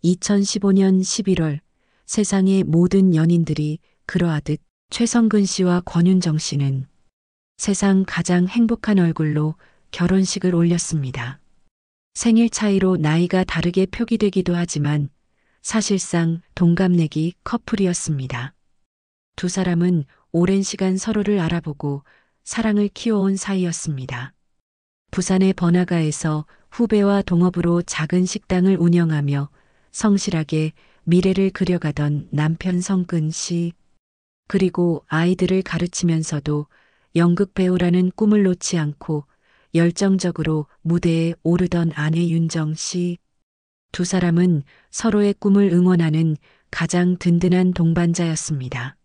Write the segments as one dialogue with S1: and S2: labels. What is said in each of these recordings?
S1: 2015년 11월 세상의 모든 연인들이 그러하듯 최성근 씨와 권윤정 씨는 세상 가장 행복한 얼굴로 결혼식을 올렸습니다. 생일 차이로 나이가 다르게 표기되기도 하지만 사실상 동갑내기 커플이었습니다. 두 사람은 오랜 시간 서로를 알아보고 사랑을 키워온 사이였습니다. 부산의 번화가에서 후배와 동업으로 작은 식당을 운영하며 성실하게 미래를 그려가던 남편 성근 씨, 그리고 아이들을 가르치면서도 연극 배우라는 꿈을 놓지 않고 열정적으로 무대에 오르던 아내 윤정 씨. 두 사람은 서로의 꿈을 응원하는 가장 든든한 동반자였습니다.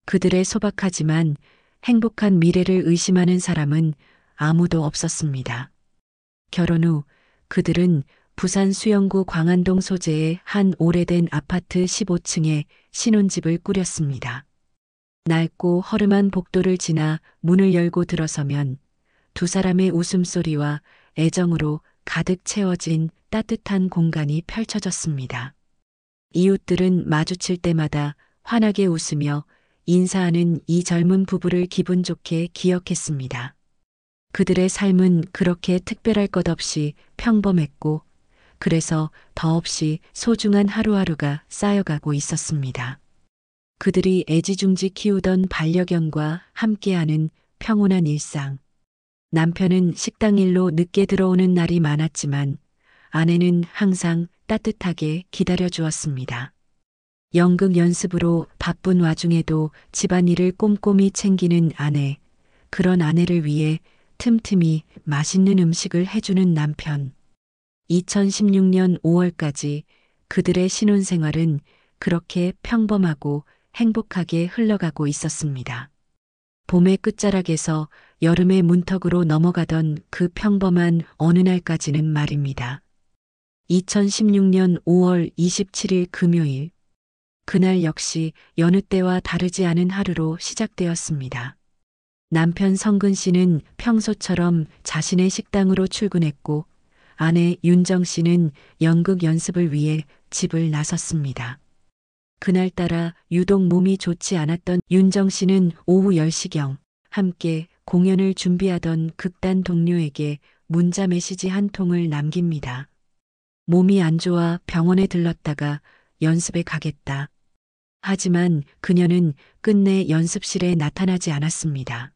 S1: 그들의 소박하지만 행복한 미래를 의심하는 사람은 아무도 없었습니다. 결혼 후 그들은 부산 수영구 광안동 소재의 한 오래된 아파트 15층에 신혼집을 꾸렸습니다. 낡고 허름한 복도를 지나 문을 열고 들어서면 두 사람의 웃음소리와 애정으로 가득 채워진 따뜻한 공간이 펼쳐졌습니다. 이웃들은 마주칠 때마다 환하게 웃으며 인사하는 이 젊은 부부를 기분 좋게 기억했습니다. 그들의 삶은 그렇게 특별할 것 없이 평범했고, 그래서 더없이 소중한 하루하루가 쌓여가고 있었습니다. 그들이 애지중지 키우던 반려견과 함께하는 평온한 일상. 남편은 식당 일로 늦게 들어오는 날이 많았지만 아내는 항상 따뜻하게 기다려주었습니다. 연극 연습으로 바쁜 와중에도 집안일을 꼼꼼히 챙기는 아내, 그런 아내를 위해 틈틈이 맛있는 음식을 해주는 남편. 2016년 5월까지 그들의 신혼생활은 그렇게 평범하고 행복하게 흘러가고 있었습니다. 봄의 끝자락에서 여름의 문턱으로 넘어가던 그 평범한 어느 날까지는 말입니다. 2016년 5월 27일 금요일. 그날 역시 여느 때와 다르지 않은 하루로 시작되었습니다. 남편 성근 씨는 평소처럼 자신의 식당으로 출근했고 아내 윤정 씨는 연극 연습을 위해 집을 나섰습니다. 그날따라 유독 몸이 좋지 않았던 윤정 씨는 오후 10시경 함께 공연을 준비하던 극단 동료에게 문자 메시지 한 통을 남깁니다. 몸이 안 좋아 병원에 들렀다가 연습에 가겠다. 하지만 그녀는 끝내 연습실에 나타나지 않았습니다.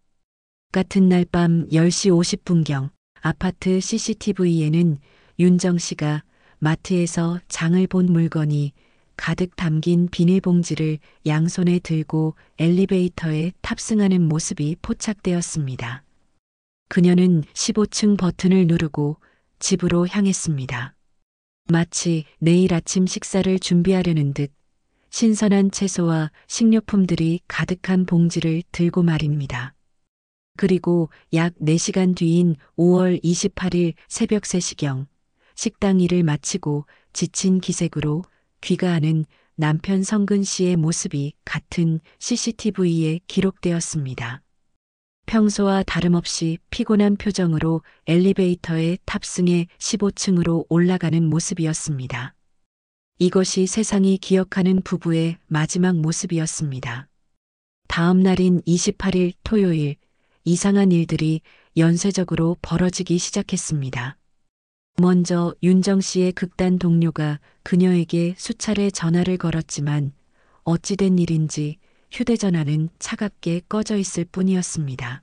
S1: 같은 날 밤 10시 50분경 아파트 CCTV에는 윤정 씨가 마트에서 장을 본 물건이 가득 담긴 비닐봉지를 양손에 들고 엘리베이터에 탑승하는 모습이 포착되었습니다. 그녀는 15층 버튼을 누르고 집으로 향했습니다. 마치 내일 아침 식사를 준비하려는 듯 신선한 채소와 식료품들이 가득한 봉지를 들고 말입니다. 그리고 약 4시간 뒤인 5월 28일 새벽 3시경 식당 일을 마치고 지친 기색으로 귀가하는 남편 성근 씨의 모습이 같은 CCTV에 기록되었습니다. 평소와 다름없이 피곤한 표정으로 엘리베이터에 탑승해 15층으로 올라가는 모습이었습니다. 이것이 세상이 기억하는 부부의 마지막 모습이었습니다. 다음 날인 28일 토요일, 이상한 일들이 연쇄적으로 벌어지기 시작했습니다. 먼저 윤정 씨의 극단 동료가 그녀에게 수차례 전화를 걸었지만 어찌된 일인지 휴대전화는 차갑게 꺼져 있을 뿐이었습니다.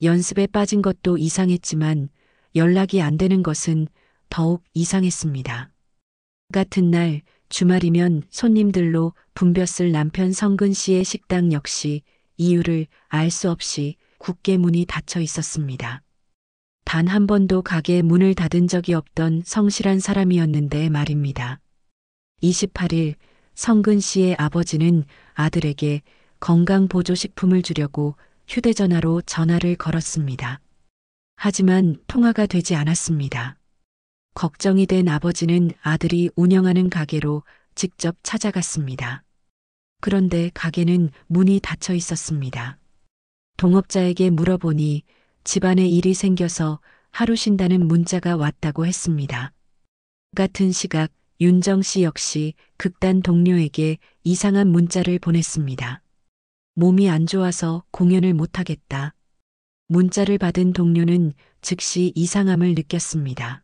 S1: 연습에 빠진 것도 이상했지만 연락이 안 되는 것은 더욱 이상했습니다. 같은 날 주말이면 손님들로 붐볐을 남편 성근 씨의 식당 역시 이유를 알 수 없이 굳게 문이 닫혀 있었습니다. 단 한 번도 가게 문을 닫은 적이 없던 성실한 사람이었는데 말입니다. 28일 성근 씨의 아버지는 아들에게 건강보조식품을 주려고 휴대전화로 전화를 걸었습니다. 하지만 통화가 되지 않았습니다. 걱정이 된 아버지는 아들이 운영하는 가게로 직접 찾아갔습니다. 그런데 가게는 문이 닫혀 있었습니다. 동업자에게 물어보니 집안에 일이 생겨서 하루 쉰다는 문자가 왔다고 했습니다. 같은 시각 윤정 씨 역시 극단 동료에게 이상한 문자를 보냈습니다. 몸이 안 좋아서 공연을 못하겠다. 문자를 받은 동료는 즉시 이상함을 느꼈습니다.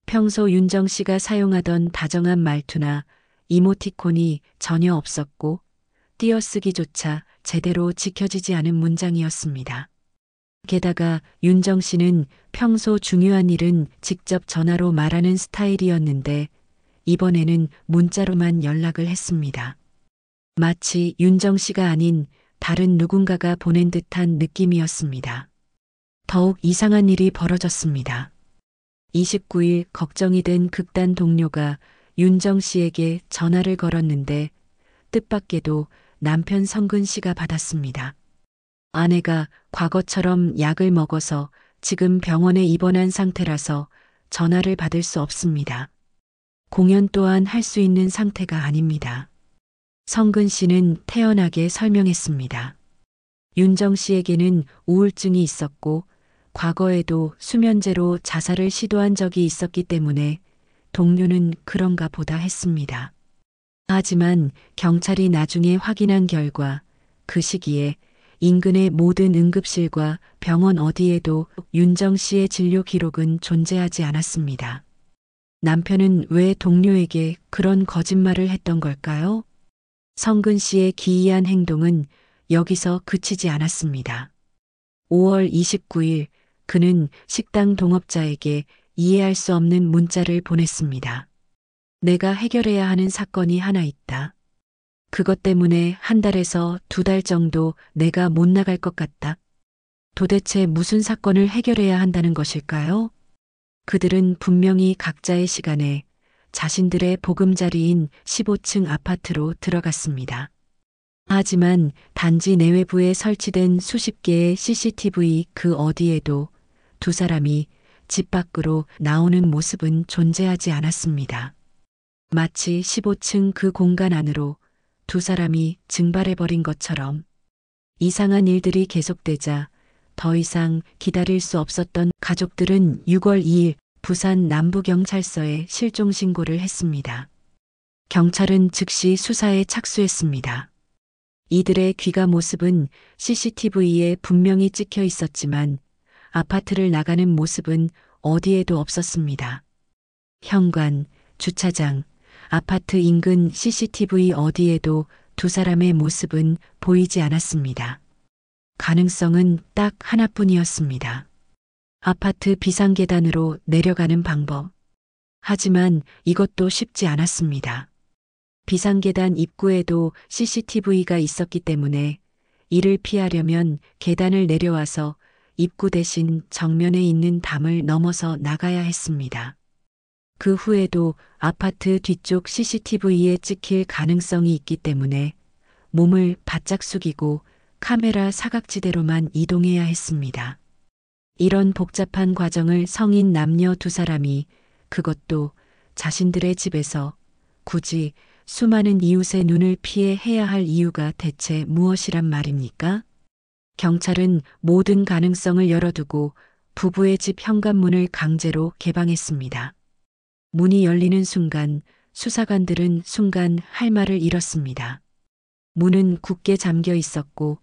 S1: 평소 윤정 씨가 사용하던 다정한 말투나 이모티콘이 전혀 없었고 띄어쓰기조차 제대로 지켜지지 않은 문장이었습니다. 게다가 윤정 씨는 평소 중요한 일은 직접 전화로 말하는 스타일이었는데 이번에는 문자로만 연락을 했습니다. 마치 윤정 씨가 아닌 다른 누군가가 보낸 듯한 느낌이었습니다. 더욱 이상한 일이 벌어졌습니다. 29일 걱정이 된 극단 동료가 윤정 씨에게 전화를 걸었는데 뜻밖에도 남편 성근 씨가 받았습니다. 아내가 과거처럼 약을 먹어서 지금 병원에 입원한 상태라서 전화를 받을 수 없습니다. 공연 또한 할 수 있는 상태가 아닙니다. 성근 씨는 태연하게 설명했습니다. 윤정 씨에게는 우울증이 있었고 과거에도 수면제로 자살을 시도한 적이 있었기 때문에 동료는 그런가 보다 했습니다. 하지만 경찰이 나중에 확인한 결과 그 시기에 인근의 모든 응급실과 병원 어디에도 윤정 씨의 진료 기록은 존재하지 않았습니다. 남편은 왜 동료에게 그런 거짓말을 했던 걸까요? 성근 씨의 기이한 행동은 여기서 그치지 않았습니다. 5월 29일 그는 식당 동업자에게 이해할 수 없는 문자를 보냈습니다. 내가 해결해야 하는 사건이 하나 있다. 그것 때문에 한 달에서 2달 정도 내가 못 나갈 것 같다. 도대체 무슨 사건을 해결해야 한다는 것일까요? 그들은 분명히 각자의 시간에 자신들의 보금자리인 15층 아파트로 들어갔습니다. 하지만 단지 내외부에 설치된 수십 개의 CCTV 그 어디에도 두 사람이 집 밖으로 나오는 모습은 존재하지 않았습니다. 마치 15층 그 공간 안으로 두 사람이 증발해버린 것처럼 이상한 일들이 계속되자 더 이상 기다릴 수 없었던 가족들은 6월 2일 부산 남부경찰서에 실종 신고를 했습니다. 경찰은 즉시 수사에 착수했습니다. 이들의 귀가 모습은 CCTV에 분명히 찍혀 있었지만 아파트를 나가는 모습은 어디에도 없었습니다. 현관, 주차장, 아파트 인근 CCTV 어디에도 두 사람의 모습은 보이지 않았습니다. 가능성은 딱 하나뿐이었습니다. 아파트 비상계단으로 내려가는 방법. 하지만 이것도 쉽지 않았습니다. 비상계단 입구에도 CCTV가 있었기 때문에 이를 피하려면 계단을 내려와서 입구 대신 정면에 있는 담을 넘어서 나가야 했습니다. 그 후에도 아파트 뒤쪽 CCTV에 찍힐 가능성이 있기 때문에 몸을 바짝 숙이고 카메라 사각지대로만 이동해야 했습니다. 이런 복잡한 과정을 성인 남녀 두 사람이 그것도 자신들의 집에서 굳이 수많은 이웃의 눈을 피해 해야 할 이유가 대체 무엇이란 말입니까? 경찰은 모든 가능성을 열어두고 부부의 집 현관문을 강제로 개방했습니다. 문이 열리는 순간 수사관들은 순간 할 말을 잃었습니다. 문은 굳게 잠겨 있었고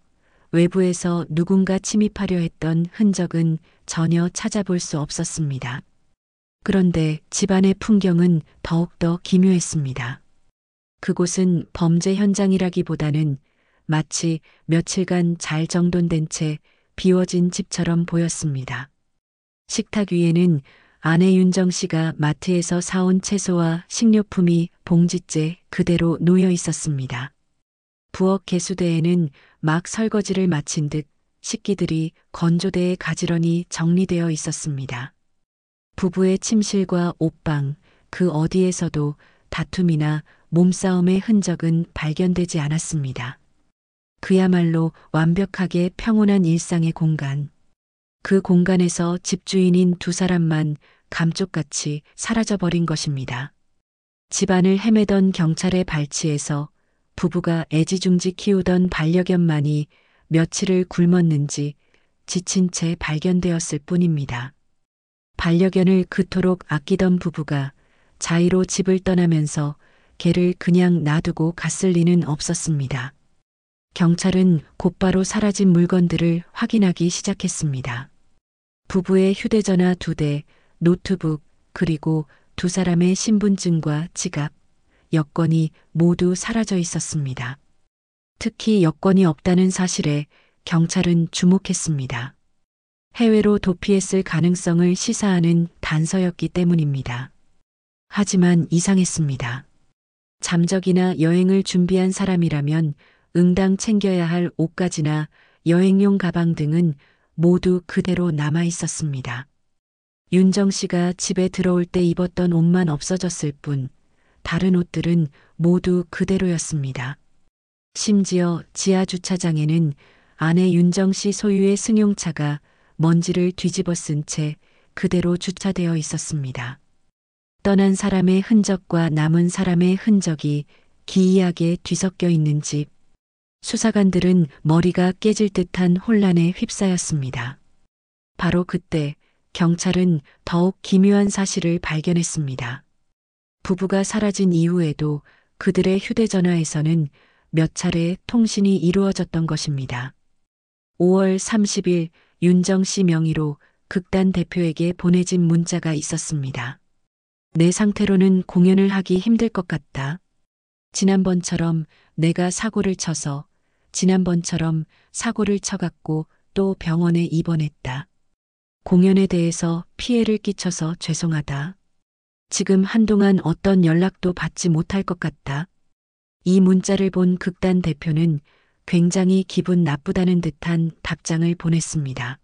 S1: 외부에서 누군가 침입하려 했던 흔적은 전혀 찾아볼 수 없었습니다. 그런데 집안의 풍경은 더욱더 기묘했습니다. 그곳은 범죄 현장이라기보다는 마치 며칠간 잘 정돈된 채 비워진 집처럼 보였습니다. 식탁 위에는 아내 윤정 씨가 마트에서 사온 채소와 식료품이 봉지째 그대로 놓여 있었습니다. 부엌 개수대에는 막 설거지를 마친 듯 식기들이 건조대에 가지런히 정리되어 있었습니다. 부부의 침실과 옷방, 그 어디에서도 다툼이나 몸싸움의 흔적은 발견되지 않았습니다. 그야말로 완벽하게 평온한 일상의 공간. 그 공간에서 집주인인 두 사람만 감쪽같이 사라져버린 것입니다. 집안을 헤매던 경찰의 발치에서 부부가 애지중지 키우던 반려견만이 며칠을 굶었는지 지친 채 발견되었을 뿐입니다. 반려견을 그토록 아끼던 부부가 자의로 집을 떠나면서 걔를 그냥 놔두고 갔을 리는 없었습니다. 경찰은 곧바로 사라진 물건들을 확인하기 시작했습니다. 부부의 휴대전화 2대, 노트북, 그리고 두 사람의 신분증과 지갑, 여권이 모두 사라져 있었습니다. 특히 여권이 없다는 사실에 경찰은 주목했습니다. 해외로 도피했을 가능성을 시사하는 단서였기 때문입니다. 하지만 이상했습니다. 잠적이나 여행을 준비한 사람이라면 응당 챙겨야 할 옷가지나 여행용 가방 등은 모두 그대로 남아 있었습니다. 윤정 씨가 집에 들어올 때 입었던 옷만 없어졌을 뿐 다른 옷들은 모두 그대로였습니다. 심지어 지하 주차장에는 아내 윤정 씨 소유의 승용차가 먼지를 뒤집어 쓴 채 그대로 주차되어 있었습니다. 떠난 사람의 흔적과 남은 사람의 흔적이 기이하게 뒤섞여 있는 집. 수사관들은 머리가 깨질 듯한 혼란에 휩싸였습니다. 바로 그때 경찰은 더욱 기묘한 사실을 발견했습니다. 부부가 사라진 이후에도 그들의 휴대전화에서는 몇 차례 통신이 이루어졌던 것입니다. 5월 30일 윤정 씨 명의로 극단 대표에게 보내진 문자가 있었습니다. 내 상태로는 공연을 하기 힘들 것 같다. 지난번처럼 내가 사고를 쳐서 지난번처럼 사고를 쳐갖고 또 병원에 입원했다. 공연에 대해서 피해를 끼쳐서 죄송하다. 지금 한동안 어떤 연락도 받지 못할 것 같다. 이 문자를 본 극단 대표는 굉장히 기분 나쁘다는 듯한 답장을 보냈습니다.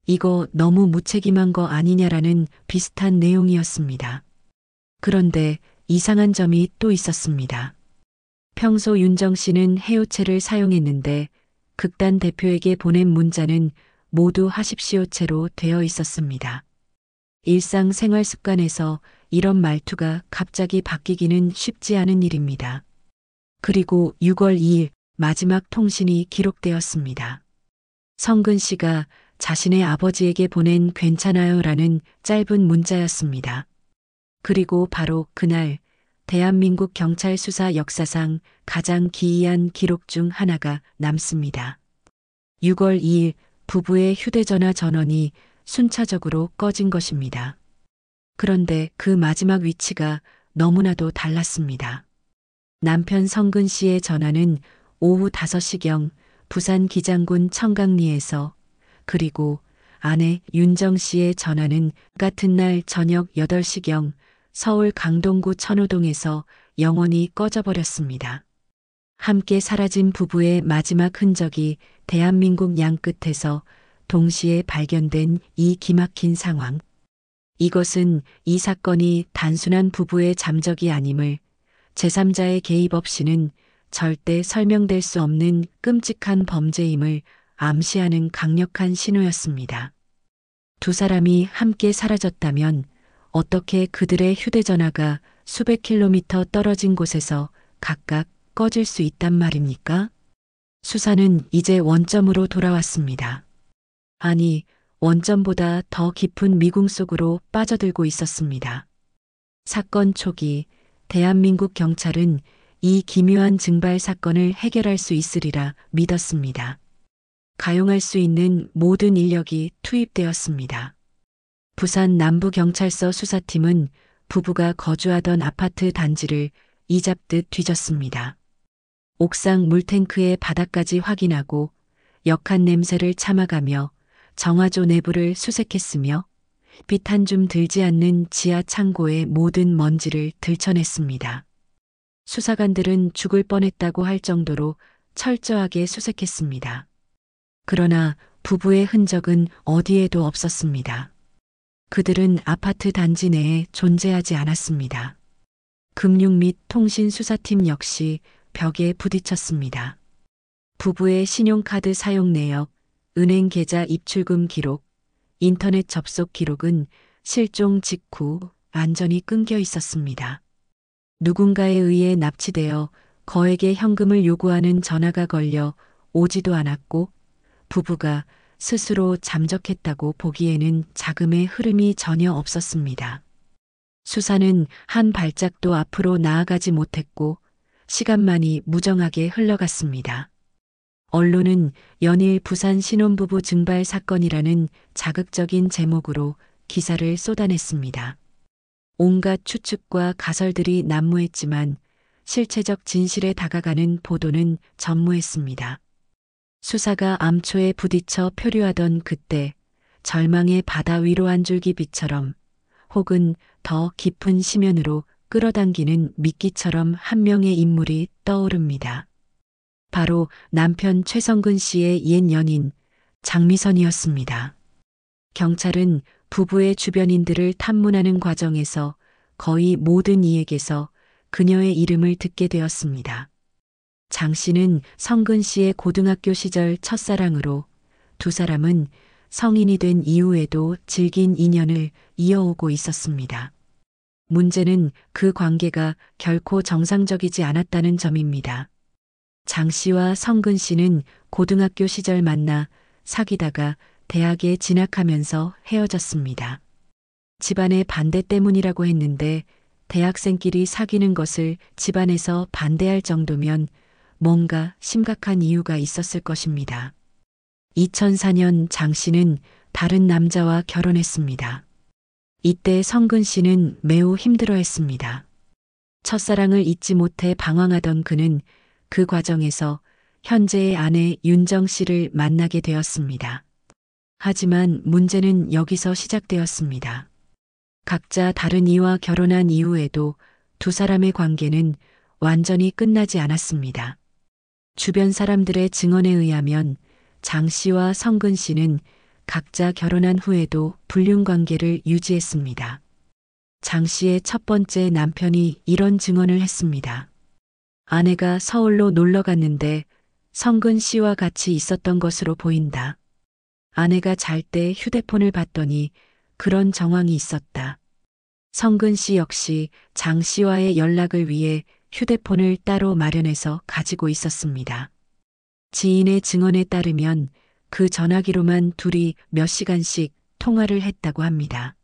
S1: 이거 너무 무책임한 거 아니냐라는 비슷한 내용이었습니다. 그런데 이상한 점이 또 있었습니다. 평소 윤정 씨는 해요체를 사용했는데 극단 대표에게 보낸 문자는 모두 하십시오체로 되어 있었습니다. 일상 생활 습관에서 이런 말투가 갑자기 바뀌기는 쉽지 않은 일입니다. 그리고 6월 2일 마지막 통신이 기록되었습니다. 성근 씨가 자신의 아버지에게 보낸 괜찮아요라는 짧은 문자였습니다. 그리고 바로 그날 대한민국 경찰 수사 역사상 가장 기이한 기록 중 하나가 남습니다. 6월 2일 부부의 휴대전화 전원이 순차적으로 꺼진 것입니다. 그런데 그 마지막 위치가 너무나도 달랐습니다. 남편 성근 씨의 전화는 오후 5시경 부산 기장군 청강리에서, 그리고 아내 윤정 씨의 전화는 같은 날 저녁 8시경 서울 강동구 천호동에서 영원히 꺼져버렸습니다. 함께 사라진 부부의 마지막 흔적이 대한민국 양끝에서 동시에 발견된 이 기막힌 상황. 이것은 이 사건이 단순한 부부의 잠적이 아님을 제3자의 개입 없이는 절대 설명될 수 없는 끔찍한 범죄임을 암시하는 강력한 신호였습니다. 두 사람이 함께 사라졌다면 어떻게 그들의 휴대전화가 수백 킬로미터 떨어진 곳에서 각각 꺼질 수 있단 말입니까? 수사는 이제 원점으로 돌아왔습니다. 아니, 원점보다 더 깊은 미궁 속으로 빠져들고 있었습니다. 사건 초기 대한민국 경찰은 이 기묘한 증발 사건을 해결할 수 있으리라 믿었습니다. 가용할 수 있는 모든 인력이 투입되었습니다. 부산 남부경찰서 수사팀은 부부가 거주하던 아파트 단지를 이잡듯 뒤졌습니다. 옥상 물탱크의 바닥까지 확인하고 역한 냄새를 참아가며 정화조 내부를 수색했으며 빛 한 줌 들지 않는 지하 창고의 모든 먼지를 들춰냈습니다. 수사관들은 죽을 뻔했다고 할 정도로 철저하게 수색했습니다. 그러나 부부의 흔적은 어디에도 없었습니다. 그들은 아파트 단지 내에 존재하지 않았습니다. 금융 및 통신 수사팀 역시 벽에 부딪혔습니다. 부부의 신용카드 사용 내역, 은행 계좌 입출금 기록, 인터넷 접속 기록은 실종 직후 완전히 끊겨 있었습니다. 누군가에 의해 납치되어 거액의 현금을 요구하는 전화가 걸려 오지도 않았고 부부가 스스로 잠적했다고 보기에는 자금의 흐름이 전혀 없었습니다. 수사는 한 발짝도 앞으로 나아가지 못했고 시간만이 무정하게 흘러갔습니다. 언론은 연일 부산 신혼부부 증발 사건이라는 자극적인 제목으로 기사를 쏟아냈습니다. 온갖 추측과 가설들이 난무했지만 실체적 진실에 다가가는 보도는 전무했습니다. 수사가 암초에 부딪혀 표류하던 그때 절망의 바다 위로 한 줄기 빛처럼 혹은 더 깊은 심연으로 끌어당기는 미끼처럼 한 명의 인물이 떠오릅니다. 바로 남편 최성근 씨의 옛 연인 장미선이었습니다. 경찰은 부부의 주변인들을 탐문하는 과정에서 거의 모든 이에게서 그녀의 이름을 듣게 되었습니다. 장 씨는 성근 씨의 고등학교 시절 첫사랑으로 두 사람은 성인이 된 이후에도 질긴 인연을 이어오고 있었습니다. 문제는 그 관계가 결코 정상적이지 않았다는 점입니다. 장 씨와 성근 씨는 고등학교 시절 만나 사귀다가 대학에 진학하면서 헤어졌습니다. 집안의 반대 때문이라고 했는데 대학생끼리 사귀는 것을 집안에서 반대할 정도면 뭔가 심각한 이유가 있었을 것입니다. 2004년 장 씨는 다른 남자와 결혼했습니다. 이때 성근 씨는 매우 힘들어했습니다. 첫사랑을 잊지 못해 방황하던 그는 그 과정에서 현재의 아내 윤정 씨를 만나게 되었습니다. 하지만 문제는 여기서 시작되었습니다. 각자 다른 이와 결혼한 이후에도 두 사람의 관계는 완전히 끝나지 않았습니다. 주변 사람들의 증언에 의하면 장 씨와 성근 씨는 각자 결혼한 후에도 불륜 관계를 유지했습니다. 장 씨의 첫 번째 남편이 이런 증언을 했습니다. 아내가 서울로 놀러 갔는데 성근 씨와 같이 있었던 것으로 보인다. 아내가 잘 때 휴대폰을 봤더니 그런 정황이 있었다. 성근 씨 역시 장 씨와의 연락을 위해 휴대폰을 따로 마련해서 가지고 있었습니다. 지인의 증언에 따르면 그 전화기로만 둘이 몇 시간씩 통화를 했다고 합니다.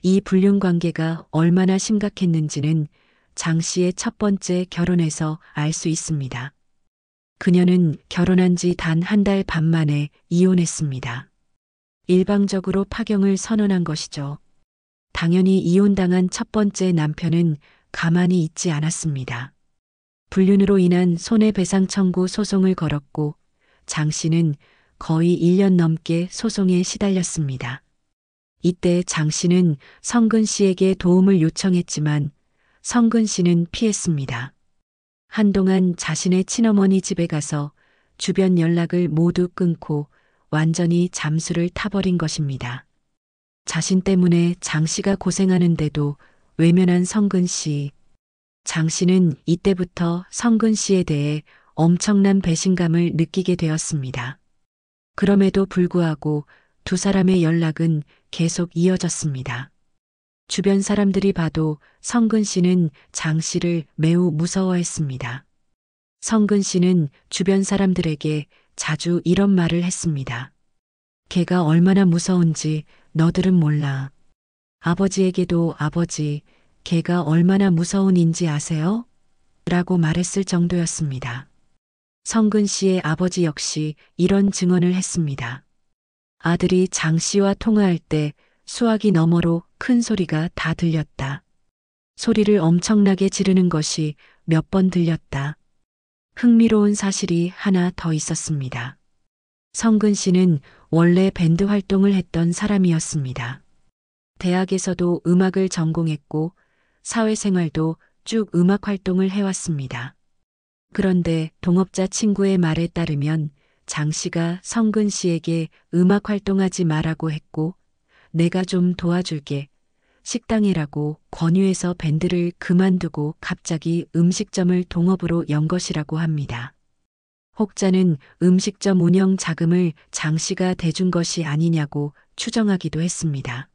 S1: 이 불륜 관계가 얼마나 심각했는지는 장 씨의 첫 번째 결혼에서 알 수 있습니다. 그녀는 결혼한 지 단 한 달 반 만에 이혼했습니다. 일방적으로 파경을 선언한 것이죠. 당연히 이혼당한 첫 번째 남편은 가만히 있지 않았습니다. 불륜으로 인한 손해배상 청구 소송을 걸었고 장 씨는 거의 1년 넘게 소송에 시달렸습니다. 이때 장 씨는 성근 씨에게 도움을 요청했지만 성근 씨는 피했습니다. 한동안 자신의 친어머니 집에 가서 주변 연락을 모두 끊고 완전히 잠수를 타버린 것입니다. 자신 때문에 장 씨가 고생하는데도 외면한 성근 씨. 장 씨는 이때부터 성근 씨에 대해 엄청난 배신감을 느끼게 되었습니다. 그럼에도 불구하고 두 사람의 연락은 계속 이어졌습니다. 주변 사람들이 봐도 성근 씨는 장 씨를 매우 무서워했습니다. 성근 씨는 주변 사람들에게 자주 이런 말을 했습니다. 걔가 얼마나 무서운지 너들은 몰라. 아버지에게도 아버지, 걔가 얼마나 무서운 인지 아세요? 라고 말했을 정도였습니다. 성근 씨의 아버지 역시 이런 증언을 했습니다. 아들이 장 씨와 통화할 때 수화기 너머로 큰 소리가 다 들렸다. 소리를 엄청나게 지르는 것이 몇 번 들렸다. 흥미로운 사실이 하나 더 있었습니다. 성근 씨는 원래 밴드 활동을 했던 사람이었습니다. 대학에서도 음악을 전공했고 사회생활도 쭉 음악 활동을 해왔습니다. 그런데 동업자 친구의 말에 따르면 장 씨가 성근 씨에게 음악 활동하지 말라고 했고 내가 좀 도와줄게. 식당이라고 권유해서 밴드를 그만두고 갑자기 음식점을 동업으로 연 것이라고 합니다. 혹자는 음식점 운영 자금을 장 씨가 대준 것이 아니냐고 추정하기도 했습니다.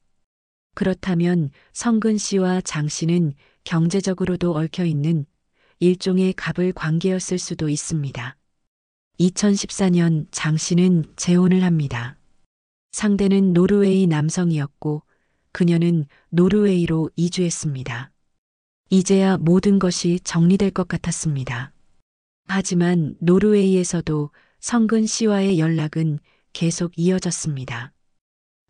S1: 그렇다면 성근 씨와 장 씨는 경제적으로도 얽혀 있는 일종의 갑을 관계였을 수도 있습니다. 2014년 장 씨는 재혼을 합니다. 상대는 노르웨이 남성이었고 그녀는 노르웨이로 이주했습니다. 이제야 모든 것이 정리될 것 같았습니다. 하지만 노르웨이에서도 성근 씨와의 연락은 계속 이어졌습니다.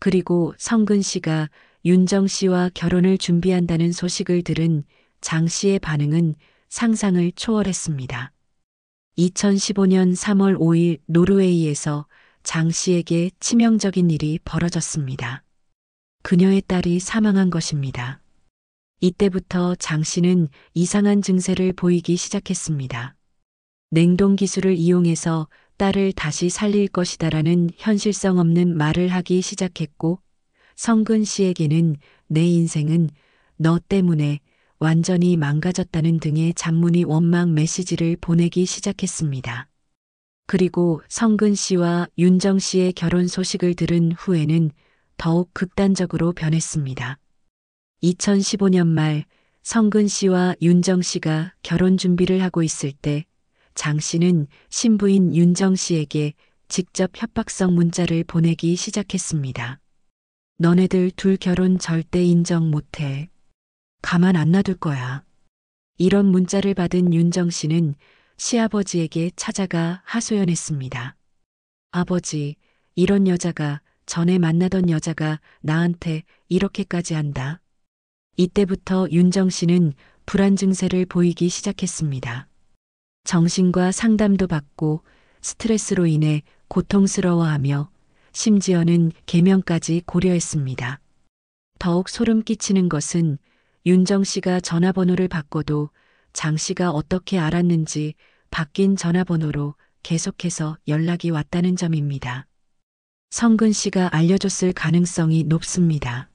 S1: 그리고 성근 씨가 윤정 씨와 결혼을 준비한다는 소식을 들은 장 씨의 반응은 상상을 초월했습니다. 2015년 3월 5일 노르웨이에서 장 씨에게 치명적인 일이 벌어졌습니다. 그녀의 딸이 사망한 것입니다. 이때부터 장 씨는 이상한 증세를 보이기 시작했습니다. 냉동 기술을 이용해서 딸을 다시 살릴 것이다라는 현실성 없는 말을 하기 시작했고, 성근 씨에게는 내 인생은 너 때문에 완전히 망가졌다는 등의 잔문이 원망 메시지를 보내기 시작했습니다. 그리고 성근 씨와 윤정 씨의 결혼 소식을 들은 후에는 더욱 극단적으로 변했습니다. 2015년 말 성근 씨와 윤정 씨가 결혼 준비를 하고 있을 때 장 씨는 신부인 윤정 씨에게 직접 협박성 문자를 보내기 시작했습니다. 너네들 둘 결혼 절대 인정 못해. 가만 안 놔둘 거야. 이런 문자를 받은 윤정 씨는 시아버지에게 찾아가 하소연했습니다. 아버지, 이런 여자가 전에 만나던 여자가 나한테 이렇게까지 한다. 이때부터 윤정 씨는 불안 증세를 보이기 시작했습니다. 정신과 상담도 받고 스트레스로 인해 고통스러워하며 심지어는 계명까지 고려했습니다. 더욱 소름 끼치는 것은 윤정 씨가 전화번호를 바꿔도 장 씨가 어떻게 알았는지 바뀐 전화번호로 계속해서 연락이 왔다는 점입니다. 성근 씨가 알려줬을 가능성이 높습니다.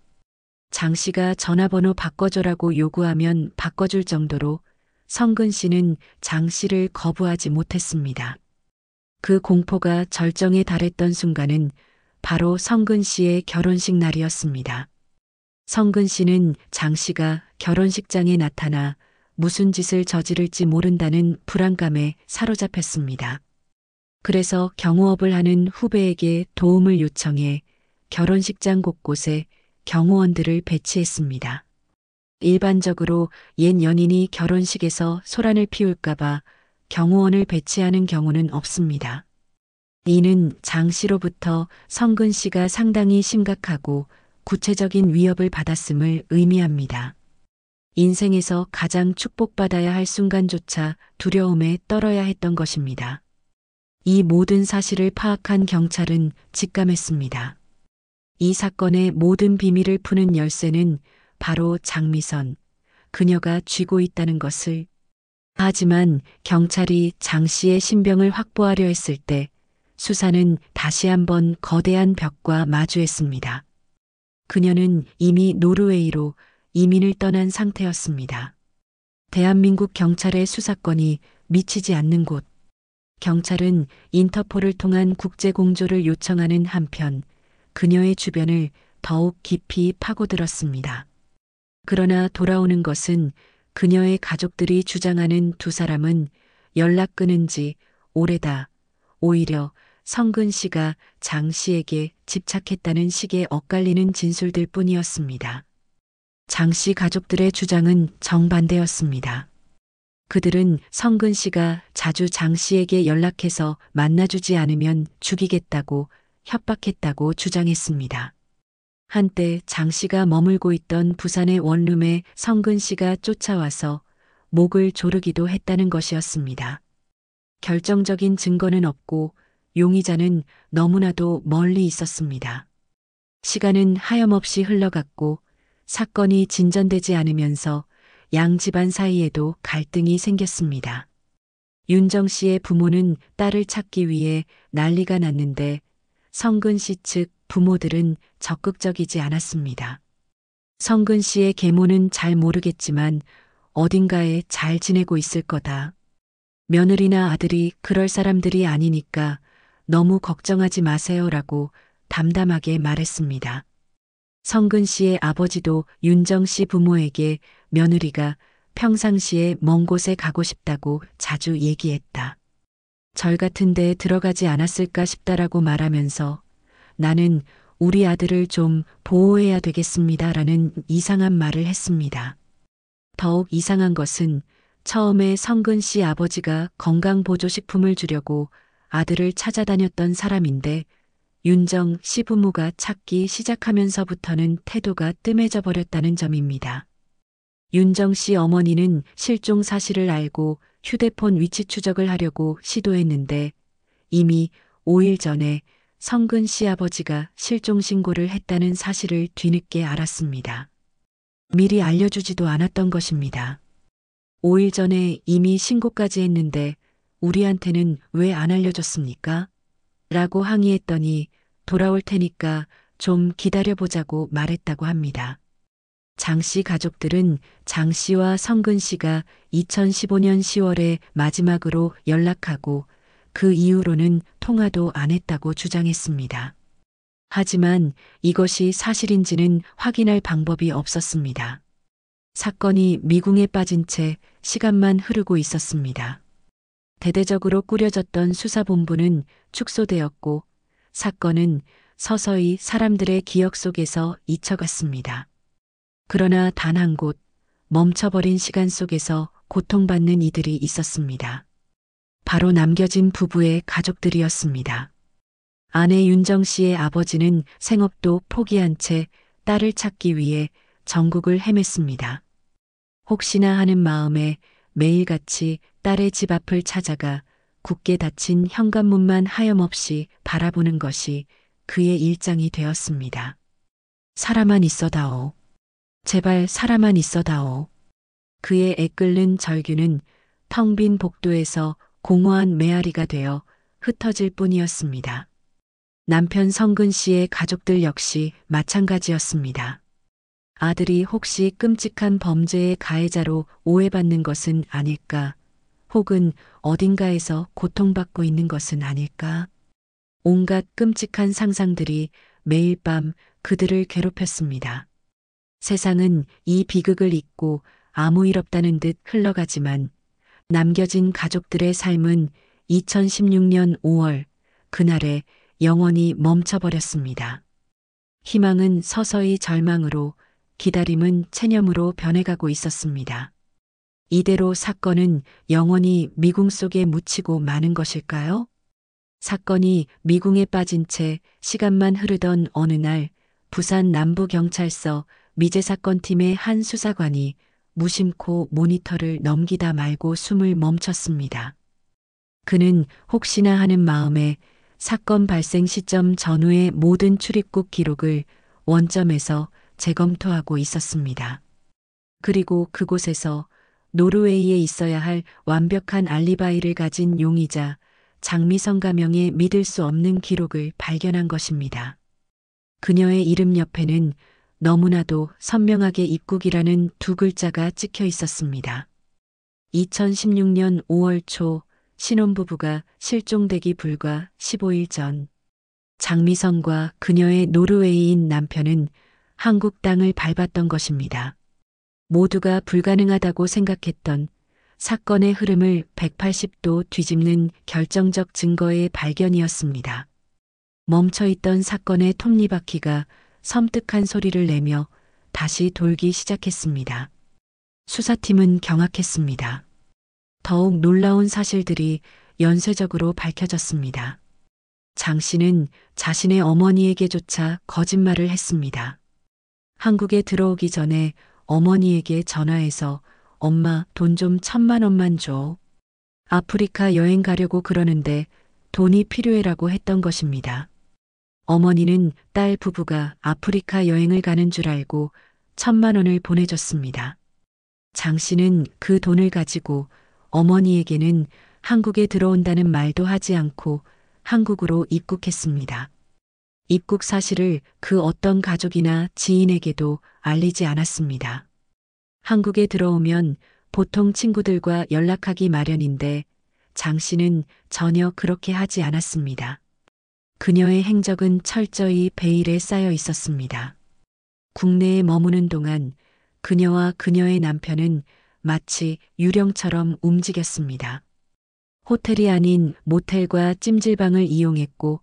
S1: 장 씨가 전화번호 바꿔줘라고 요구하면 바꿔줄 정도로 성근 씨는 장 씨를 거부하지 못했습니다. 그 공포가 절정에 달했던 순간은 바로 성근 씨의 결혼식 날이었습니다. 성근 씨는 장 씨가 결혼식장에 나타나 무슨 짓을 저지를지 모른다는 불안감에 사로잡혔습니다. 그래서 경호업을 하는 후배에게 도움을 요청해 결혼식장 곳곳에 경호원들을 배치했습니다. 일반적으로 옛 연인이 결혼식에서 소란을 피울까봐 경호원을 배치하는 경우는 없습니다. 이는 장 씨로부터 성근 씨가 상당히 심각하고 구체적인 위협을 받았음을 의미합니다. 인생에서 가장 축복받아야 할 순간조차 두려움에 떨어야 했던 것입니다. 이 모든 사실을 파악한 경찰은 직감했습니다. 이 사건의 모든 비밀을 푸는 열쇠는 바로 장미선, 그녀가 쥐고 있다는 것을. 하지만 경찰이 장 씨의 신병을 확보하려 했을 때 수사는 다시 한번 거대한 벽과 마주했습니다. 그녀는 이미 노르웨이로 이민을 떠난 상태였습니다. 대한민국 경찰의 수사권이 미치지 않는 곳. 경찰은 인터폴을 통한 국제 공조를 요청하는 한편 그녀의 주변을 더욱 깊이 파고들었습니다. 그러나 돌아오는 것은 그녀의 가족들이 주장하는 두 사람은 연락 끊은 지 오래다. 오히려 성근 씨가 장 씨에게 집착했다는 식의 엇갈리는 진술들 뿐이었습니다. 장 씨 가족들의 주장은 정반대였습니다. 그들은 성근 씨가 자주 장 씨에게 연락해서 만나주지 않으면 죽이겠다고 협박했다고 주장했습니다. 한때 장 씨가 머물고 있던 부산의 원룸에 성근 씨가 쫓아와서 목을 조르기도 했다는 것이었습니다. 결정적인 증거는 없고 용의자는 너무나도 멀리 있었습니다. 시간은 하염없이 흘러갔고 사건이 진전되지 않으면서 양 집안 사이에도 갈등이 생겼습니다. 윤정 씨의 부모는 딸을 찾기 위해 난리가 났는데 성근 씨 측 부모들은 적극적이지 않았습니다. 성근 씨의 계모는 잘 모르겠지만 어딘가에 잘 지내고 있을 거다. 며느리나 아들이 그럴 사람들이 아니니까 너무 걱정하지 마세요라고 담담하게 말했습니다. 성근 씨의 아버지도 윤정 씨 부모에게 며느리가 평상시에 먼 곳에 가고 싶다고 자주 얘기했다. 절 같은 데 들어가지 않았을까 싶다라고 말하면서 나는 우리 아들을 좀 보호해야 되겠습니다라는 이상한 말을 했습니다. 더욱 이상한 것은 처음에 성근 씨 아버지가 건강보조식품을 주려고 아들을 찾아다녔던 사람인데 윤정 씨 부모가 찾기 시작하면서부터는 태도가 뜸해져 버렸다는 점입니다. 윤정 씨 어머니는 실종 사실을 알고 휴대폰 위치 추적을 하려고 시도했는데 이미 5일 전에 성근 씨 아버지가 실종 신고를 했다는 사실을 뒤늦게 알았습니다. 미리 알려주지도 않았던 것입니다. 5일 전에 이미 신고까지 했는데 우리한테는 왜 안 알려줬습니까? 라고 항의했더니 돌아올 테니까 좀 기다려보자고 말했다고 합니다. 장 씨 가족들은 장 씨와 성근 씨가 2015년 10월에 마지막으로 연락하고 그 이후로는 통화도 안 했다고 주장했습니다. 하지만 이것이 사실인지는 확인할 방법이 없었습니다. 사건이 미궁에 빠진 채 시간만 흐르고 있었습니다. 대대적으로 꾸려졌던 수사본부는 축소되었고 사건은 서서히 사람들의 기억 속에서 잊혀갔습니다. 그러나 단 한 곳, 멈춰버린 시간 속에서 고통받는 이들이 있었습니다. 바로 남겨진 부부의 가족들이었습니다. 아내 윤정 씨의 아버지는 생업도 포기한 채 딸을 찾기 위해 전국을 헤맸습니다. 혹시나 하는 마음에 매일같이 딸의 집 앞을 찾아가 굳게 닫힌 현관문만 하염없이 바라보는 것이 그의 일상이 되었습니다. 사람만 있어다오. 제발 사람만 있어다오. 그의 애끓는 절규는 텅 빈 복도에서 공허한 메아리가 되어 흩어질 뿐이었습니다. 남편 성근 씨의 가족들 역시 마찬가지였습니다. 아들이 혹시 끔찍한 범죄의 가해자로 오해받는 것은 아닐까? 혹은 어딘가에서 고통받고 있는 것은 아닐까? 온갖 끔찍한 상상들이 매일 밤 그들을 괴롭혔습니다. 세상은 이 비극을 잊고 아무 일 없다는 듯 흘러가지만 남겨진 가족들의 삶은 2016년 5월 그날에 영원히 멈춰버렸습니다. 희망은 서서히 절망으로, 기다림은 체념으로 변해가고 있었습니다. 이대로 사건은 영원히 미궁 속에 묻히고 마는 것일까요? 사건이 미궁에 빠진 채 시간만 흐르던 어느 날 부산 남부경찰서 미제사건팀의 한 수사관이 무심코 모니터를 넘기다 말고 숨을 멈췄습니다. 그는 혹시나 하는 마음에 사건 발생 시점 전후의 모든 출입국 기록을 원점에서 재검토하고 있었습니다. 그리고 그곳에서 노르웨이에 있어야 할 완벽한 알리바이를 가진 용의자 장미성 가명의 믿을 수 없는 기록을 발견한 것입니다. 그녀의 이름 옆에는 너무나도 선명하게 입국이라는 두 글자가 찍혀 있었습니다. 2016년 5월 초 신혼부부가 실종되기 불과 15일 전 장미성과 그녀의 노르웨이인 남편은 한국 땅을 밟았던 것입니다. 모두가 불가능하다고 생각했던 사건의 흐름을 180도 뒤집는 결정적 증거의 발견이었습니다. 멈춰있던 사건의 톱니바퀴가 섬뜩한 소리를 내며 다시 돌기 시작했습니다. 수사팀은 경악했습니다. 더욱 놀라운 사실들이 연쇄적으로 밝혀졌습니다. 장 씨는 자신의 어머니에게조차 거짓말을 했습니다. 한국에 들어오기 전에 어머니에게 전화해서 엄마 돈 좀 1,000만 원만 줘. 아프리카 여행 가려고 그러는데 돈이 필요해라고 했던 것입니다. 어머니는 딸 부부가 아프리카 여행을 가는 줄 알고 1,000만 원을 보내줬습니다. 장 씨는 그 돈을 가지고 어머니에게는 한국에 들어온다는 말도 하지 않고 한국으로 입국했습니다. 입국 사실을 그 어떤 가족이나 지인에게도 알리지 않았습니다. 한국에 들어오면 보통 친구들과 연락하기 마련인데 장 씨는 전혀 그렇게 하지 않았습니다. 그녀의 행적은 철저히 베일에 쌓여 있었습니다. 국내에 머무는 동안 그녀와 그녀의 남편은 마치 유령처럼 움직였습니다. 호텔이 아닌 모텔과 찜질방을 이용했고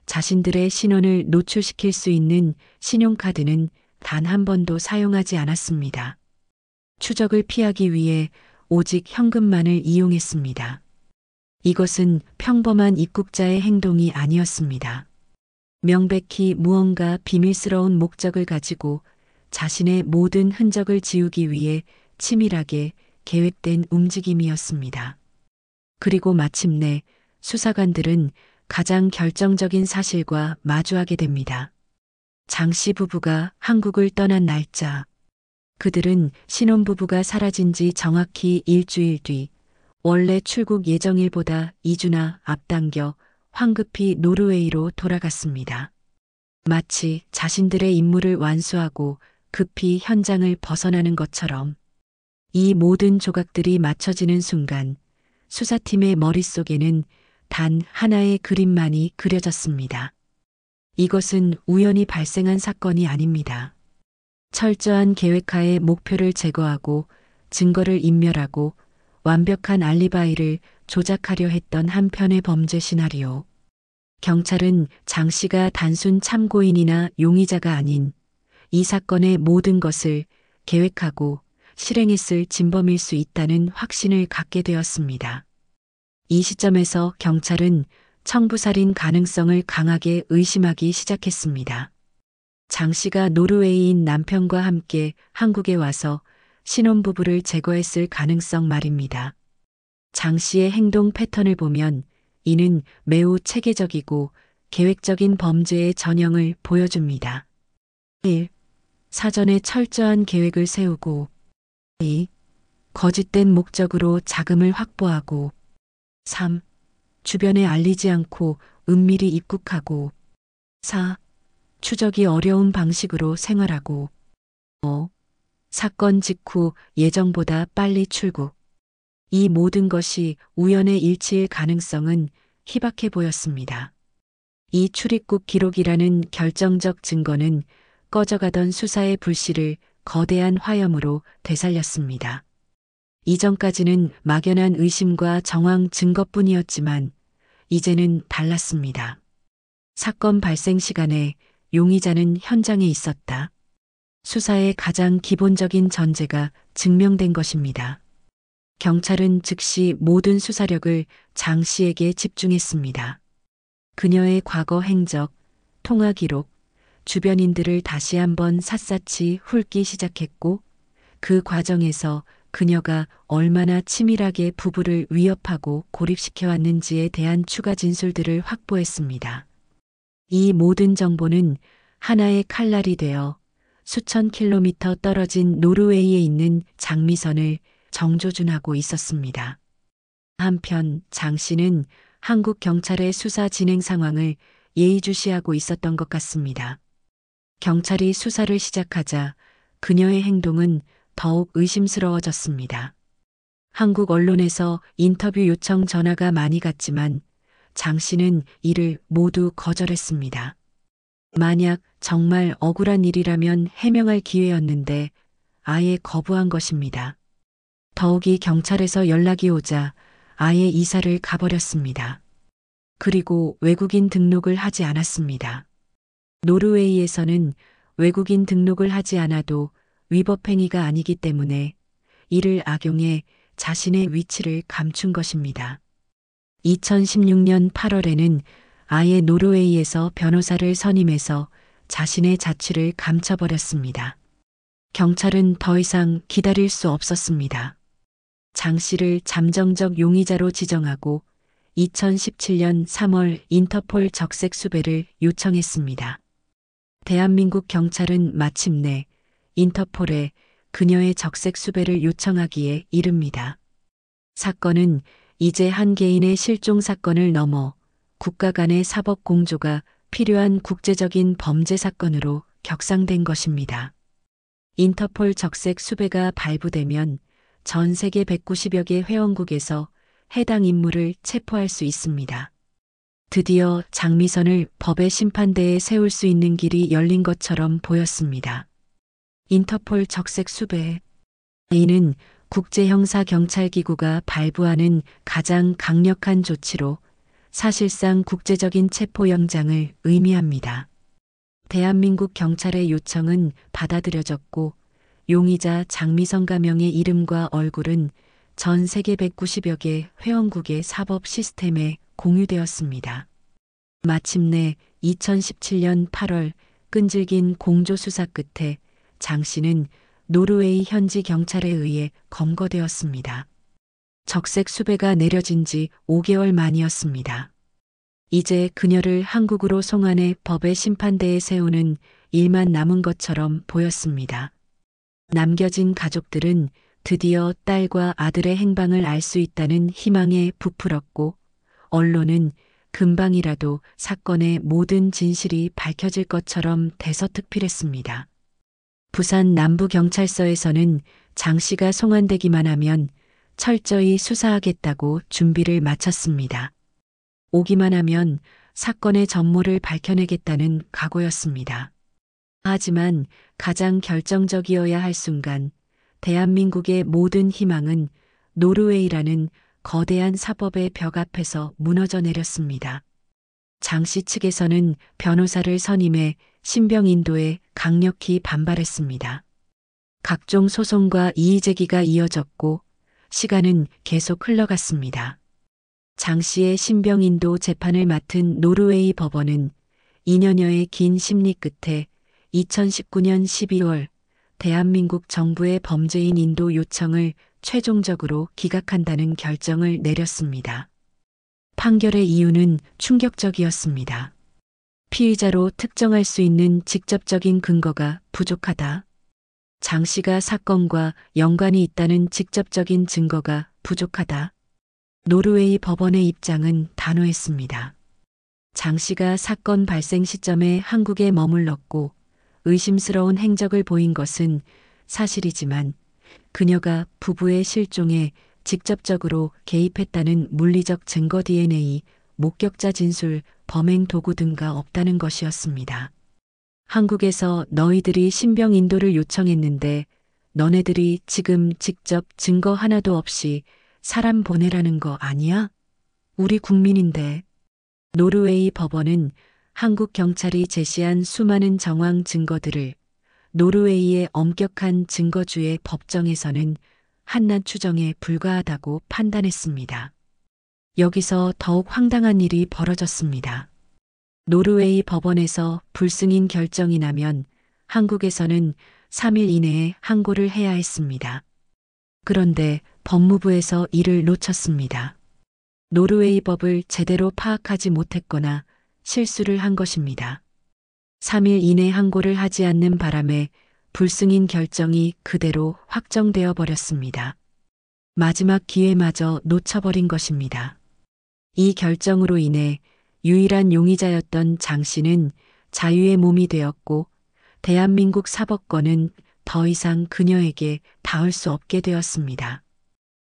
S1: 자신들의 신원을 노출시킬 수 있는 신용카드는 단 한 번도 사용하지 않았습니다. 추적을 피하기 위해 오직 현금만을 이용했습니다. 이것은 평범한 입국자의 행동이 아니었습니다. 명백히 무언가 비밀스러운 목적을 가지고 자신의 모든 흔적을 지우기 위해 치밀하게 계획된 움직임이었습니다. 그리고 마침내 수사관들은 가장 결정적인 사실과 마주하게 됩니다. 장 씨 부부가 한국을 떠난 날짜. 그들은 신혼부부가 사라진 지 정확히 일주일 뒤, 원래 출국 예정일보다 2주나 앞당겨 황급히 노르웨이로 돌아갔습니다. 마치 자신들의 임무를 완수하고 급히 현장을 벗어나는 것처럼 이 모든 조각들이 맞춰지는 순간 수사팀의 머릿속에는 단 하나의 그림만이 그려졌습니다. 이것은 우연히 발생한 사건이 아닙니다. 철저한 계획하에 목표를 제거하고 증거를 인멸하고 완벽한 알리바이를 조작하려 했던 한편의 범죄 시나리오. 경찰은 장 씨가 단순 참고인이나 용의자가 아닌 이 사건의 모든 것을 계획하고 실행했을 진범일 수 있다는 확신을 갖게 되었습니다. 이 시점에서 경찰은 청부살인 가능성을 강하게 의심하기 시작했습니다. 장 씨가 노르웨이인 남편과 함께 한국에 와서 신혼부부를 제거했을 가능성 말입니다. 장 씨의 행동 패턴을 보면 이는 매우 체계적이고 계획적인 범죄의 전형을 보여줍니다. 1. 사전에 철저한 계획을 세우고 2. 거짓된 목적으로 자금을 확보하고 3. 주변에 알리지 않고 은밀히 입국하고 4. 추적이 어려운 방식으로 생활하고 5. 사건 직후 예정보다 빨리 출국. 이 모든 것이 우연의 일치일 가능성은 희박해 보였습니다. 이 출입국 기록이라는 결정적 증거는 꺼져가던 수사의 불씨를 거대한 화염으로 되살렸습니다. 이전까지는 막연한 의심과 정황 증거뿐이었지만 이제는 달랐습니다. 사건 발생 시간에 용의자는 현장에 있었다. 수사의 가장 기본적인 전제가 증명된 것입니다. 경찰은 즉시 모든 수사력을 장 씨에게 집중했습니다. 그녀의 과거 행적, 통화 기록, 주변인들을 다시 한번 샅샅이 훑기 시작했고 그 과정에서 그녀가 얼마나 치밀하게 부부를 위협하고 고립시켜 왔는지에 대한 추가 진술들을 확보했습니다. 이 모든 정보는 하나의 칼날이 되어 수천 킬로미터 떨어진 노르웨이에 있는 장미선을 정조준하고 있었습니다. 한편 장 씨는 한국 경찰의 수사 진행 상황을 예의주시하고 있었던 것 같습니다. 경찰이 수사를 시작하자 그녀의 행동은 더욱 의심스러워졌습니다. 한국 언론에서 인터뷰 요청 전화가 많이 갔지만 장 씨는 이를 모두 거절했습니다. 만약 정말 억울한 일이라면 해명할 기회였는데 아예 거부한 것입니다. 더욱이 경찰에서 연락이 오자 아예 이사를 가버렸습니다. 그리고 외국인 등록을 하지 않았습니다. 노르웨이에서는 외국인 등록을 하지 않아도 위법 행위가 아니기 때문에 이를 악용해 자신의 위치를 감춘 것입니다. 2016년 8월에는 아예 노르웨이에서 변호사를 선임해서 자신의 자취를 감춰버렸습니다. 경찰은 더 이상 기다릴 수 없었습니다. 장 씨를 잠정적 용의자로 지정하고 2017년 3월 인터폴 적색 수배를 요청했습니다. 대한민국 경찰은 마침내 인터폴에 그녀의 적색 수배를 요청하기에 이릅니다. 사건은 이제 한 개인의 실종 사건을 넘어 국가 간의 사법 공조가 필요한 국제적인 범죄 사건으로 격상된 것입니다. 인터폴 적색 수배가 발부되면 전 세계 190여 개 회원국에서 해당 인물을 체포할 수 있습니다. 드디어 장미선을 법의 심판대에 세울 수 있는 길이 열린 것처럼 보였습니다. 인터폴 적색 수배. 이는 국제형사경찰기구가 발부하는 가장 강력한 조치로 사실상 국제적인 체포영장을 의미합니다. 대한민국 경찰의 요청은 받아들여졌고 용의자 장미성 가명의 이름과 얼굴은 전 세계 190여 개 회원국의 사법 시스템에 공유되었습니다. 마침내 2017년 8월 끈질긴 공조수사 끝에 장 씨는 노르웨이 현지 경찰에 의해 검거되었습니다. 적색 수배가 내려진 지 5개월 만이었습니다. 이제 그녀를 한국으로 송환해 법의 심판대에 세우는 일만 남은 것처럼 보였습니다. 남겨진 가족들은 드디어 딸과 아들의 행방을 알 수 있다는 희망에 부풀었고 언론은 금방이라도 사건의 모든 진실이 밝혀질 것처럼 대서특필했습니다. 부산 남부경찰서에서는 장 씨가 송환되기만 하면 철저히 수사하겠다고 준비를 마쳤습니다. 오기만 하면 사건의 전모를 밝혀내겠다는 각오였습니다. 하지만 가장 결정적이어야 할 순간 대한민국의 모든 희망은 노르웨이라는 거대한 사법의 벽 앞에서 무너져 내렸습니다. 장 씨 측에서는 변호사를 선임해 신병 인도에 강력히 반발했습니다. 각종 소송과 이의제기가 이어졌고 시간은 계속 흘러갔습니다. 장 씨의 신병 인도 재판을 맡은 노르웨이 법원은 2년여의 긴 심리 끝에 2019년 12월 대한민국 정부의 범죄인 인도 요청을 최종적으로 기각한다는 결정을 내렸습니다. 판결의 이유는 충격적이었습니다. 피의자로 특정할 수 있는 직접적인 근거가 부족하다. 장 씨가 사건과 연관이 있다는 직접적인 증거가 부족하다. 노르웨이 법원의 입장은 단호했습니다. 장 씨가 사건 발생 시점에 한국에 머물렀고 의심스러운 행적을 보인 것은 사실이지만 그녀가 부부의 실종에 직접적으로 개입했다는 물리적 증거 DNA, 목격자 진술, 범행 도구 등가 없다는 것이었습니다. 한국에서 너희들이 신병 인도를 요청했는데 너네들이 지금 직접 증거 하나도 없이 사람 보내라는 거 아니야? 우리 국민인데. 노르웨이 법원은 한국 경찰이 제시한 수많은 정황 증거들을 노르웨이의 엄격한 증거주의 법정에서는 한낱 추정에 불과하다고 판단했습니다. 여기서 더욱 황당한 일이 벌어졌습니다. 노르웨이 법원에서 불승인 결정이 나면 한국에서는 3일 이내에 항고를 해야 했습니다. 그런데 법무부에서 이를 놓쳤습니다. 노르웨이 법을 제대로 파악하지 못했거나 실수를 한 것입니다. 3일 이내 항고를 하지 않는 바람에 불승인 결정이 그대로 확정되어 버렸습니다. 마지막 기회마저 놓쳐버린 것입니다. 이 결정으로 인해 유일한 용의자였던 장 씨는 자유의 몸이 되었고 대한민국 사법권은 더 이상 그녀에게 닿을 수 없게 되었습니다.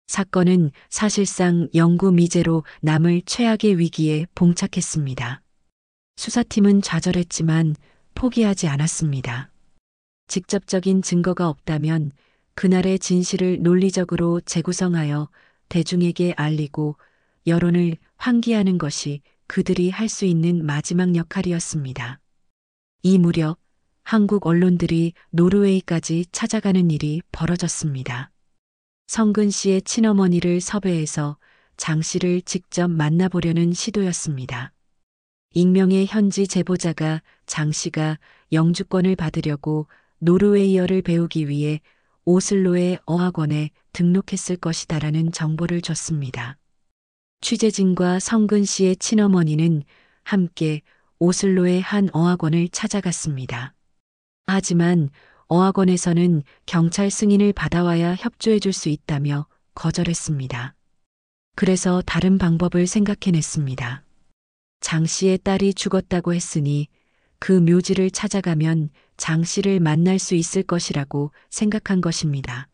S1: 사건은 사실상 영구 미제로 남을 최악의 위기에 봉착했습니다. 수사팀은 좌절했지만 포기하지 않았습니다. 직접적인 증거가 없다면 그날의 진실을 논리적으로 재구성하여 대중에게 알리고 여론을 환기하는 것이 그들이 할 수 있는 마지막 역할이었습니다. 이 무렵 한국 언론들이 노르웨이까지 찾아가는 일이 벌어졌습니다. 성근 씨의 친어머니를 섭외해서 장 씨를 직접 만나보려는 시도였습니다. 익명의 현지 제보자가 장 씨가 영주권을 받으려고 노르웨이어를 배우기 위해 오슬로의 어학원에 등록했을 것이다라는 정보를 줬습니다. 취재진과 성근 씨의 친어머니는 함께 오슬로의 한 어학원을 찾아갔습니다. 하지만 어학원에서는 경찰 승인을 받아와야 협조해 줄 수 있다며 거절했습니다. 그래서 다른 방법을 생각해냈습니다. 장 씨의 딸이 죽었다고 했으니 그 묘지를 찾아가면 장 씨를 만날 수 있을 것이라고 생각한 것입니다.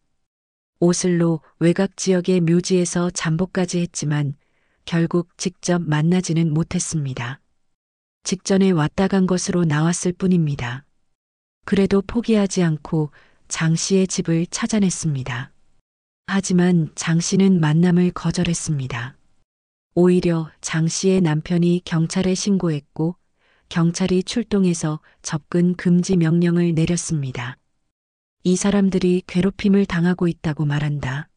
S1: 오슬로 외곽 지역의 묘지에서 잠복까지 했지만 결국 직접 만나지는 못했습니다. 직전에 왔다 간 것으로 나왔을 뿐입니다. 그래도 포기하지 않고 장 씨의 집을 찾아냈습니다. 하지만 장 씨는 만남을 거절했습니다. 오히려 장 씨의 남편이 경찰에 신고했고 경찰이 출동해서 접근 금지 명령을 내렸습니다. 이 사람들이 괴롭힘을 당하고 있다고 말한다.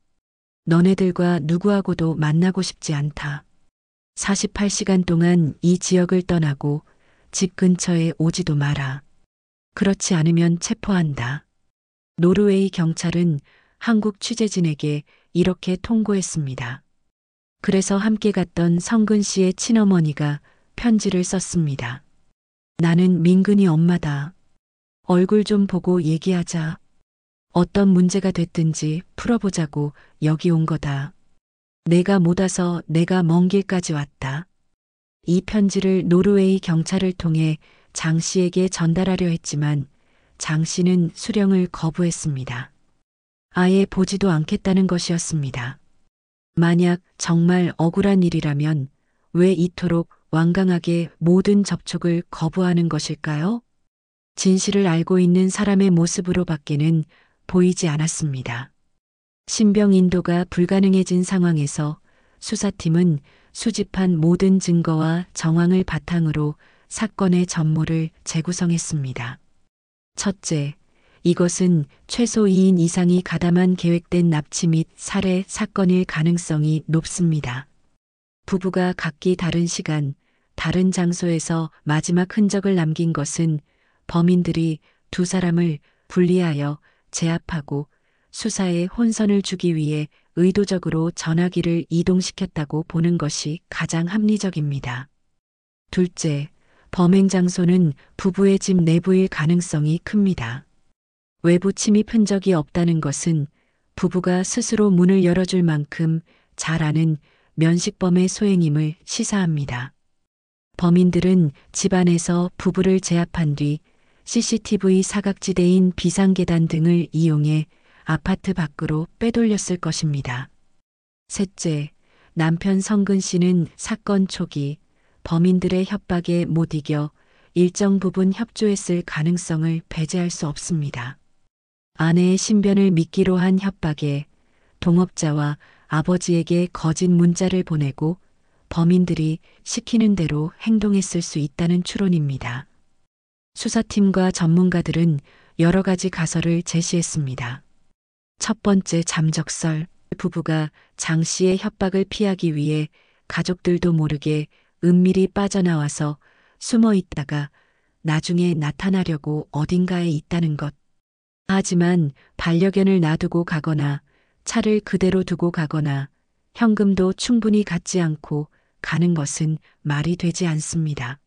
S1: 너네들과 누구하고도 만나고 싶지 않다. 48시간 동안 이 지역을 떠나고 집 근처에 오지도 마라. 그렇지 않으면 체포한다. 노르웨이 경찰은 한국 취재진에게 이렇게 통고했습니다. 그래서 함께 갔던 성근 씨의 친어머니가 편지를 썼습니다. 나는 민근이 엄마다. 얼굴 좀 보고 얘기하자. 어떤 문제가 됐든지 풀어보자고 여기 온 거다. 내가 못 와서 내가 먼 길까지 왔다. 이 편지를 노르웨이 경찰을 통해 장 씨에게 전달하려 했지만 장 씨는 수령을 거부했습니다. 아예 보지도 않겠다는 것이었습니다. 만약 정말 억울한 일이라면 왜 이토록 완강하게 모든 접촉을 거부하는 것일까요? 진실을 알고 있는 사람의 모습으로 밖에는 보이지 않았습니다. 신병 인도가 불가능해진 상황에서 수사팀은 수집한 모든 증거와 정황을 바탕으로 사건의 전모를 재구성했습니다. 첫째, 이것은 최소 2인 이상이 가담한 계획된 납치 및 살해 사건일 가능성이 높습니다. 부부가 각기 다른 시간, 다른 장소에서 마지막 흔적을 남긴 것은 범인들이 두 사람을 분리하여 제압하고 수사에 혼선을 주기 위해 의도적으로 전화기를 이동시켰다고 보는 것이 가장 합리적입니다. 둘째, 범행 장소는 부부의 집 내부일 가능성이 큽니다. 외부 침입 흔적이 없다는 것은 부부가 스스로 문을 열어줄 만큼 잘 아는 면식범의 소행임을 시사합니다. 범인들은 집안에서 부부를 제압한 뒤 CCTV 사각지대인 비상계단 등을 이용해 아파트 밖으로 빼돌렸을 것입니다. 셋째, 남편 성근 씨는 사건 초기 범인들의 협박에 못 이겨 일정 부분 협조했을 가능성을 배제할 수 없습니다. 아내의 신변을 미끼로 한 협박에 동업자와 아버지에게 거짓 문자를 보내고 범인들이 시키는 대로 행동했을 수 있다는 추론입니다. 수사팀과 전문가들은 여러 가지 가설을 제시했습니다. 첫 번째 잠적설, 부부가 장 씨의 협박을 피하기 위해 가족들도 모르게 은밀히 빠져나와서 숨어 있다가 나중에 나타나려고 어딘가에 있다는 것. 하지만 반려견을 놔두고 가거나 차를 그대로 두고 가거나 현금도 충분히 갖지 않고 가는 것은 말이 되지 않습니다.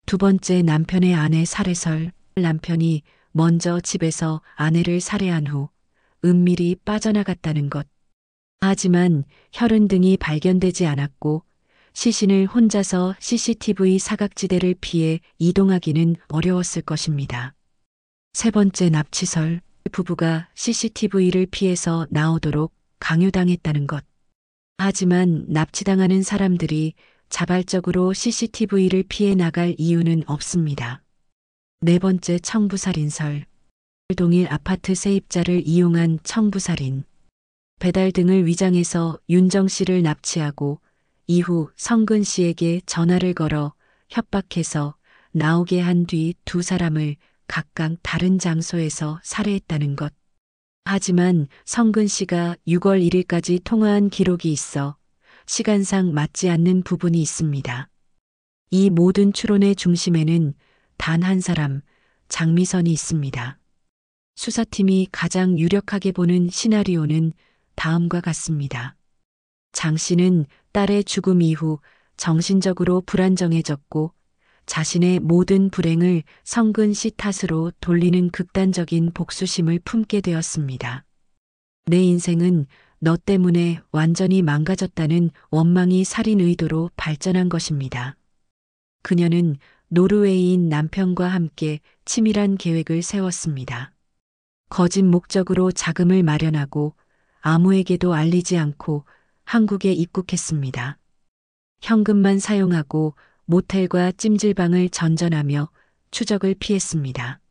S1: 두 번째 남편의 아내 살해설, 남편이 먼저 집에서 아내를 살해한 후 은밀히 빠져나갔다는 것. 하지만 혈흔 등이 발견되지 않았고 시신을 혼자서 CCTV 사각지대를 피해 이동하기는 어려웠을 것입니다. 세 번째 납치설, 부부가 CCTV를 피해서 나오도록 강요당했다는 것. 하지만 납치당하는 사람들이 자발적으로 CCTV를 피해 나갈 이유는 없습니다. 네 번째 청부살인설, 동일 아파트 세입자를 이용한 청부살인. 배달 등을 위장해서 윤정 씨를 납치하고 이후 성근 씨에게 전화를 걸어 협박해서 나오게 한 뒤 두 사람을 각각 다른 장소에서 살해했다는 것. 하지만 성근 씨가 6월 1일까지 통화한 기록이 있어 시간상 맞지 않는 부분이 있습니다. 이 모든 추론의 중심에는 단 한 사람, 장미선이 있습니다. 수사팀이 가장 유력하게 보는 시나리오는 다음과 같습니다. 장 씨는 딸의 죽음 이후 정신적으로 불안정해졌고 자신의 모든 불행을 성근 씨 탓으로 돌리는 극단적인 복수심을 품게 되었습니다. 내 인생은 너 때문에 완전히 망가졌다는 원망이 살인 의도로 발전한 것입니다. 그녀는 노르웨이인 남편과 함께 치밀한 계획을 세웠습니다. 거짓 목적으로 자금을 마련하고 아무에게도 알리지 않고 한국에 입국했습니다. 현금만 사용하고 모텔과 찜질방을 전전하며 추적을 피했습니다.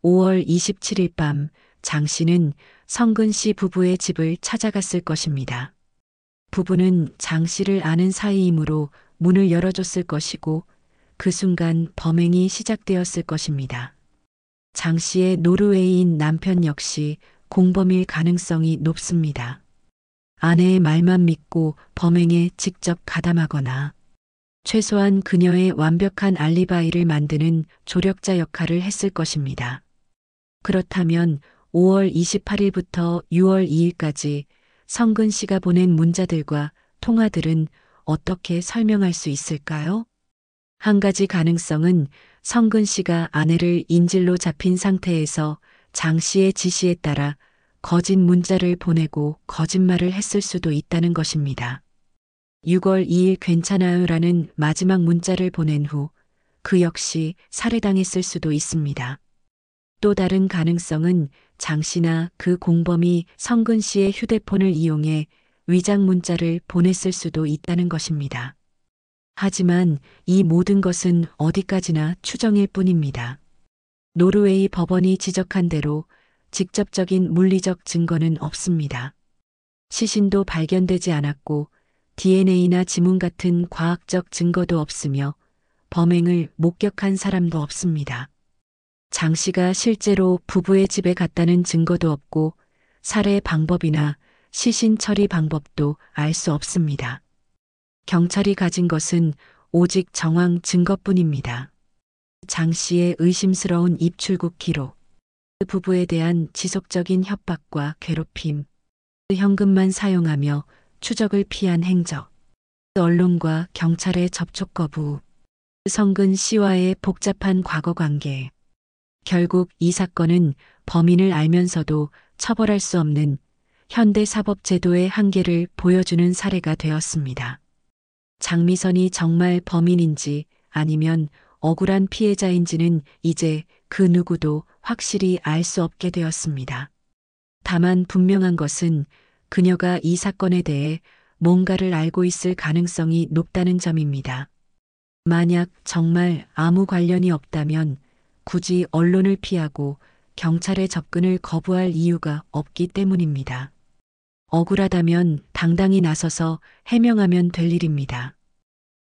S1: 5월 27일 밤 장 씨는 성근 씨 부부의 집을 찾아갔을 것입니다. 부부는 장 씨를 아는 사이이므로 문을 열어줬을 것이고 그 순간 범행이 시작되었을 것입니다. 장 씨의 노르웨이인 남편 역시 공범일 가능성이 높습니다. 아내의 말만 믿고 범행에 직접 가담하거나 최소한 그녀의 완벽한 알리바이를 만드는 조력자 역할을 했을 것입니다. 그렇다면 5월 28일부터 6월 2일까지 성근 씨가 보낸 문자들과 통화들은 어떻게 설명할 수 있을까요? 한 가지 가능성은 성근 씨가 아내를 인질로 잡힌 상태에서 장 씨의 지시에 따라 거짓 문자를 보내고 거짓말을 했을 수도 있다는 것입니다. 6월 2일 괜찮아요라는 마지막 문자를 보낸 후 그 역시 살해당했을 수도 있습니다. 또 다른 가능성은 장 씨나 그 공범이 성근 씨의 휴대폰을 이용해 위장 문자를 보냈을 수도 있다는 것입니다. 하지만 이 모든 것은 어디까지나 추정일 뿐입니다. 노르웨이 법원이 지적한 대로 직접적인 물리적 증거는 없습니다. 시신도 발견되지 않았고 DNA나 지문 같은 과학적 증거도 없으며 범행을 목격한 사람도 없습니다. 장 씨가 실제로 부부의 집에 갔다는 증거도 없고 살해 방법이나 시신 처리 방법도 알 수 없습니다. 경찰이 가진 것은 오직 정황 증거뿐입니다. 장 씨의 의심스러운 입출국 기록, 부부에 대한 지속적인 협박과 괴롭힘, 현금만 사용하며 추적을 피한 행적, 언론과 경찰의 접촉 거부, 성근 씨와의 복잡한 과거 관계. 결국 이 사건은 범인을 알면서도 처벌할 수 없는 현대 사법제도의 한계를 보여주는 사례가 되었습니다. 장미선이 정말 범인인지 아니면 억울한 피해자인지는 이제 그 누구도 확실히 알 수 없게 되었습니다. 다만 분명한 것은 그녀가 이 사건에 대해 뭔가를 알고 있을 가능성이 높다는 점입니다. 만약 정말 아무 관련이 없다면 굳이 언론을 피하고 경찰의 접근을 거부할 이유가 없기 때문입니다. 억울하다면 당당히 나서서 해명하면 될 일입니다.